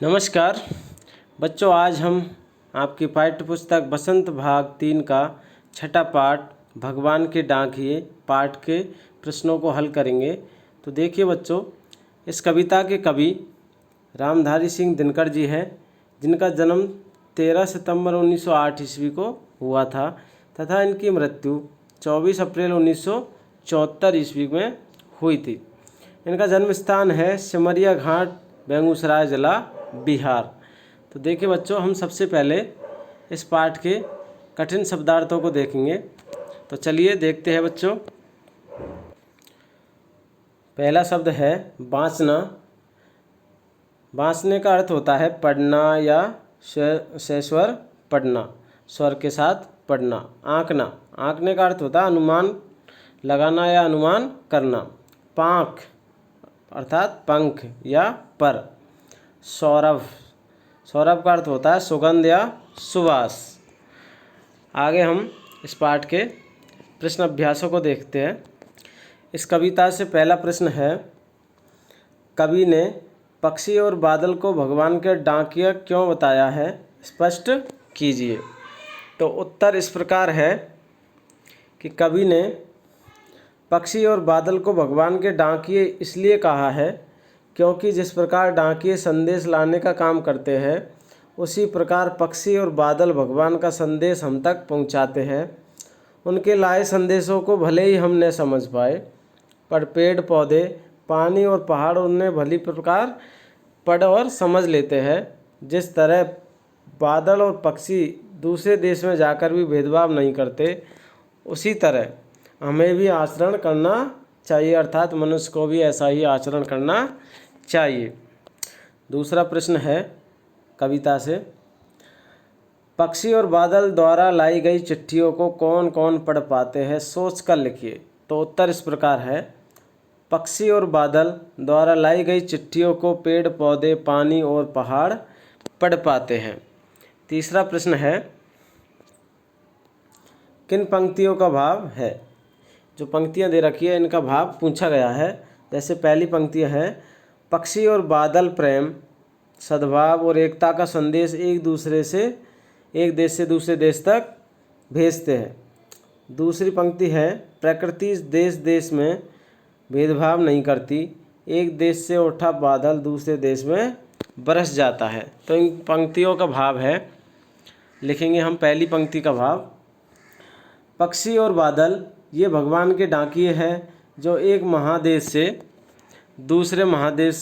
नमस्कार बच्चों, आज हम आपकी पाठ्य पुस्तक बसंत भाग 3 का छठा पाठ भगवान के डाकिए पाठ के प्रश्नों को हल करेंगे। तो देखिए बच्चों, इस कविता के कवि रामधारी सिंह दिनकर जी हैं, जिनका जन्म 13 सितंबर 1908 ईस्वी को हुआ था तथा इनकी मृत्यु 24 अप्रैल 1974 ईस्वी में हुई थी। इनका जन्म स्थान है सिमरिया घाट, बेगूसराय जिला, बिहार। तो देखिए बच्चों, हम सबसे पहले इस पाठ के कठिन शब्दार्थों को देखेंगे। तो चलिए देखते हैं बच्चों। पहला शब्द है बाँचना। बाँचने का अर्थ होता है पढ़ना या सस्वर पढ़ना, स्वर के साथ पढ़ना। आँकना, आँकने का अर्थ होता है अनुमान लगाना या अनुमान करना। पाँख अर्थात पंख या पर। सौरभ, सौरभ का अर्थ होता है सुगंध या सुवास। आगे हम इस पाठ के प्रश्न अभ्यासों को देखते हैं। इस कविता से पहला प्रश्न है, कवि ने पक्षी और बादल को भगवान के डाकिया क्यों बताया है, स्पष्ट कीजिए। तो उत्तर इस प्रकार है कि कवि ने पक्षी और बादल को भगवान के डाकिए इसलिए कहा है क्योंकि जिस प्रकार डाकिए संदेश लाने का काम करते हैं, उसी प्रकार पक्षी और बादल भगवान का संदेश हम तक पहुंचाते हैं। उनके लाए संदेशों को भले ही हम न समझ पाए, पर पेड़ पौधे, पानी और पहाड़ उन्हें भली प्रकार पढ़ और समझ लेते हैं। जिस तरह बादल और पक्षी दूसरे देश में जाकर भी भेदभाव नहीं करते, उसी तरह हमें भी आचरण करना चाहिए, अर्थात मनुष्य को भी ऐसा ही आचरण करना चाहिए। दूसरा प्रश्न है कविता से, पक्षी और बादल द्वारा लाई गई चिट्ठियों को कौन कौन पढ़ पाते हैं, सोच कर लिखिए। तो उत्तर इस प्रकार है, पक्षी और बादल द्वारा लाई गई चिट्ठियों को पेड़ पौधे, पानी और पहाड़ पढ़ पाते हैं। तीसरा प्रश्न है, किन पंक्तियों का भाव है। जो पंक्तियां दे रखी है इनका भाव पूछा गया है। जैसे पहली पंक्तियां है, पक्षी और बादल प्रेम, सद्भाव और एकता का संदेश एक देश से दूसरे देश तक भेजते हैं। दूसरी पंक्ति है, प्रकृति देश देश में भेदभाव नहीं करती, एक देश से उठा बादल दूसरे देश में बरस जाता है। तो इन पंक्तियों का भाव है, लिखेंगे हम पहली पंक्ति का भाव। पक्षी और बादल ये भगवान के डाकिए हैं जो एक महादेश से दूसरे महादेश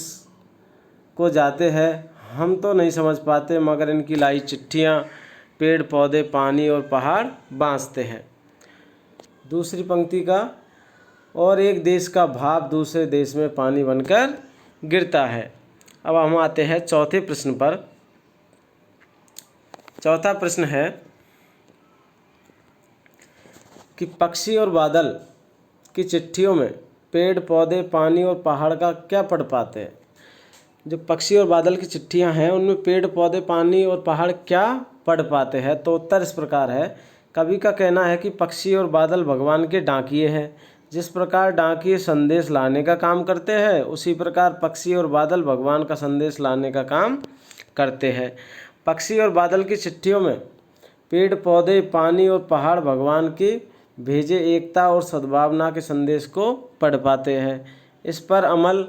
को जाते हैं। हम तो नहीं समझ पाते, मगर इनकी लाई चिट्ठियाँ पेड़ पौधे, पानी और पहाड़ बाँचते हैं। दूसरी पंक्ति का, और एक देश का भाव दूसरे देश में पानी बनकर गिरता है। अब हम आते हैं चौथे प्रश्न पर। चौथा प्रश्न है कि पक्षी और बादल की चिट्ठियों में पेड़ पौधे, पानी और पहाड़ का क्या पढ़ पाते हैं। जो पक्षी और बादल की चिट्ठियां हैं उनमें पेड़ पौधे, पानी और पहाड़ क्या पढ़ पाते हैं। तो उत्तर इस प्रकार है, कवि का कहना है कि पक्षी और बादल भगवान के डाकिए हैं। जिस प्रकार डाकिए संदेश लाने का काम करते हैं, उसी प्रकार पक्षी और बादल भगवान का संदेश लाने का काम करते हैं। पक्षी और बादल की चिट्ठियों में पेड़ पौधे, पानी और पहाड़ भगवान के भेजे एकता और सद्भावना के संदेश को पढ़ पाते हैं। इस पर अमल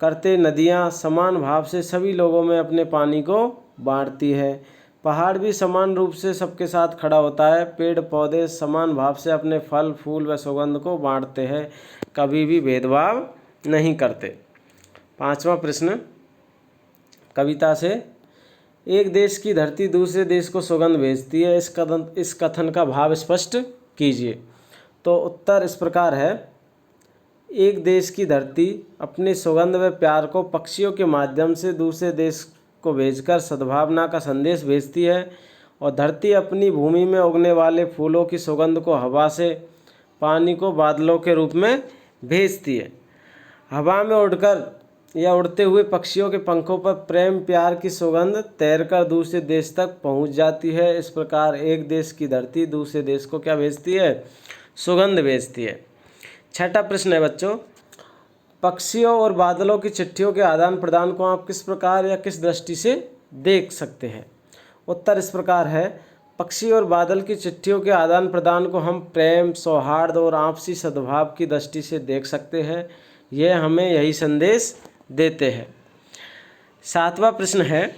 करते नदियाँ समान भाव से सभी लोगों में अपने पानी को बांटती है। पहाड़ भी समान रूप से सबके साथ खड़ा होता है। पेड़ पौधे समान भाव से अपने फल, फूल व सुगंध को बांटते हैं, कभी भी भेदभाव नहीं करते। पांचवा प्रश्न कविता से, एक देश की धरती दूसरे देश को सुगंध भेजती है, इस कथन का भाव स्पष्ट कीजिए। तो उत्तर इस प्रकार है, एक देश की धरती अपनी सुगंध व प्यार को पक्षियों के माध्यम से दूसरे देश को भेजकर सद्भावना का संदेश भेजती है, और धरती अपनी भूमि में उगने वाले फूलों की सुगंध को हवा से, पानी को बादलों के रूप में भेजती है। हवा में उड़कर या उड़ते हुए पक्षियों के पंखों पर प्रेम प्यार की सुगंध तैरकर दूसरे देश तक पहुंच जाती है। इस प्रकार एक देश की धरती दूसरे देश को क्या भेजती है, सुगंध भेजती है। छठा प्रश्न है बच्चों, पक्षियों और बादलों की चिट्ठियों के आदान प्रदान को आप किस प्रकार या किस दृष्टि से देख सकते हैं। उत्तर इस प्रकार है, पक्षी और बादल की चिट्ठियों के आदान प्रदान को हम प्रेम, सौहार्द और आपसी सद्भाव की दृष्टि से देख सकते हैं। यह हमें यही संदेश देते हैं। 7वां प्रश्न है,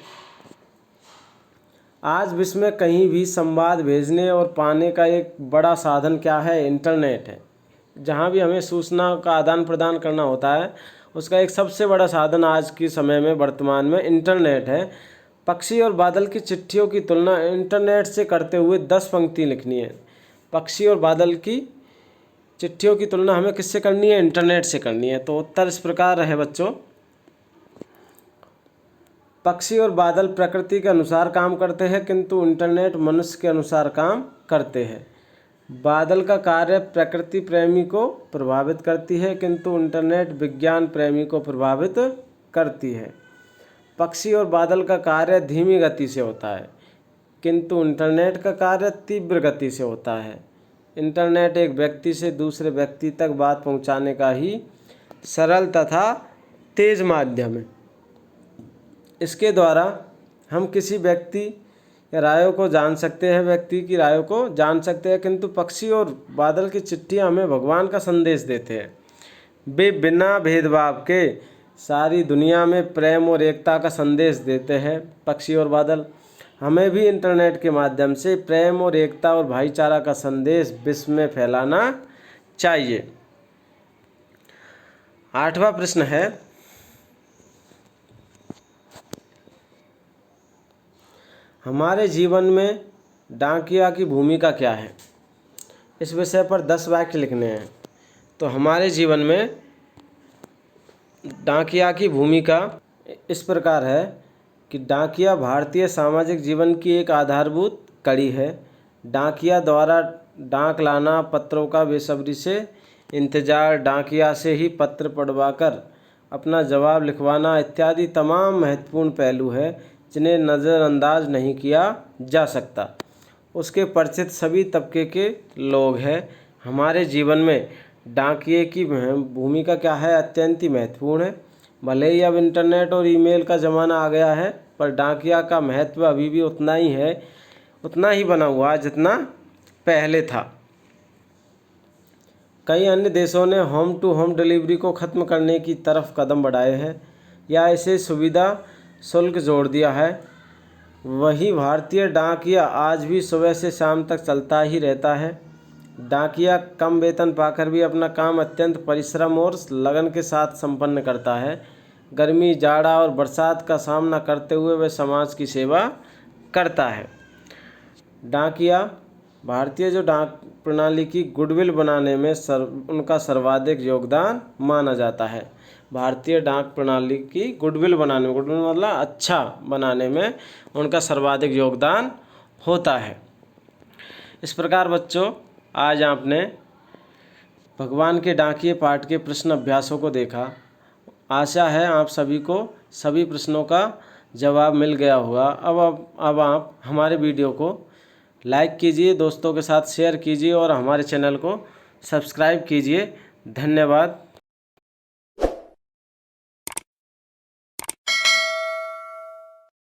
आज विश्व में कहीं भी संवाद भेजने और पाने का एक बड़ा साधन क्या है? इंटरनेट है। जहाँ भी हमें सूचना का आदान प्रदान करना होता है उसका एक सबसे बड़ा साधन आज के समय में वर्तमान में इंटरनेट है। पक्षी और बादल की चिट्ठियों की तुलना इंटरनेट से करते हुए 10 पंक्ति लिखनी है। पक्षी और बादल की चिट्ठियों की तुलना हमें किससे करनी है? इंटरनेट से करनी है। तो उत्तर इस प्रकार है बच्चों, पक्षी और बादल प्रकृति के अनुसार काम करते हैं किंतु इंटरनेट मनुष्य के अनुसार काम करते हैं। बादल का कार्य प्रकृति प्रेमी को प्रभावित करती है किंतु इंटरनेट विज्ञान प्रेमी को प्रभावित करती है। पक्षी और बादल का कार्य धीमी गति से होता है किंतु इंटरनेट का कार्य तीव्र गति से होता है। इंटरनेट एक व्यक्ति से दूसरे व्यक्ति तक बात पहुंचाने का ही सरल तथा तेज माध्यम है। इसके द्वारा हम किसी व्यक्ति या रायों को जान सकते हैं, व्यक्ति की रायों को जान सकते हैं, किंतु पक्षी और बादल की चिट्ठियाँ हमें भगवान का संदेश देते हैं। वे बिना भेदभाव के सारी दुनिया में प्रेम और एकता का संदेश देते हैं। पक्षी और बादल हमें भी इंटरनेट के माध्यम से प्रेम और एकता और भाईचारा का संदेश विश्व में फैलाना चाहिए। 8वां प्रश्न है, हमारे जीवन में डाकिया की भूमिका क्या है? इस विषय पर 10 वाक्य लिखने हैं। तो हमारे जीवन में डाकिया की भूमिका इस प्रकार है कि डाकिया भारतीय सामाजिक जीवन की एक आधारभूत कड़ी है। डाकिया द्वारा डाक लाना, पत्रों का बेसब्री से इंतजार, डाकिया से ही पत्र पढ़वाकर अपना जवाब लिखवाना इत्यादि तमाम महत्वपूर्ण पहलू है जिन्हें नज़रअंदाज नहीं किया जा सकता। उसके परिचित सभी तबके के लोग हैं। हमारे जीवन में डाकिये की भूमिका क्या है? अत्यंत ही महत्वपूर्ण है। भले ही अब इंटरनेट और ईमेल का ज़माना आ गया है पर डाकिया का महत्व अभी भी उतना ही है, उतना ही बना हुआ है जितना पहले था। कई अन्य देशों ने होम टू होम डिलीवरी को ख़त्म करने की तरफ कदम बढ़ाए हैं या इसे सुविधा शुल्क जोड़ दिया है। वही भारतीय डाकिया आज भी सुबह से शाम तक चलता ही रहता है। डाकिया कम वेतन पाकर भी अपना काम अत्यंत परिश्रम और लगन के साथ संपन्न करता है। गर्मी, जाड़ा और बरसात का सामना करते हुए वह समाज की सेवा करता है। डाकिया भारतीय जो डाक प्रणाली की गुडविल बनाने में उनका सर्वाधिक योगदान माना जाता है। भारतीय डाक प्रणाली की गुडविल बनाने में, गुडविल मतलब अच्छा बनाने में उनका सर्वाधिक योगदान होता है। इस प्रकार बच्चों, आज आपने भगवान के डाकिये पाठ के प्रश्न अभ्यासों को देखा। आशा है आप सभी को सभी प्रश्नों का जवाब मिल गया होगा। अब आप हमारे वीडियो को लाइक कीजिए, दोस्तों के साथ शेयर कीजिए और हमारे चैनल को सब्सक्राइब कीजिए। धन्यवाद।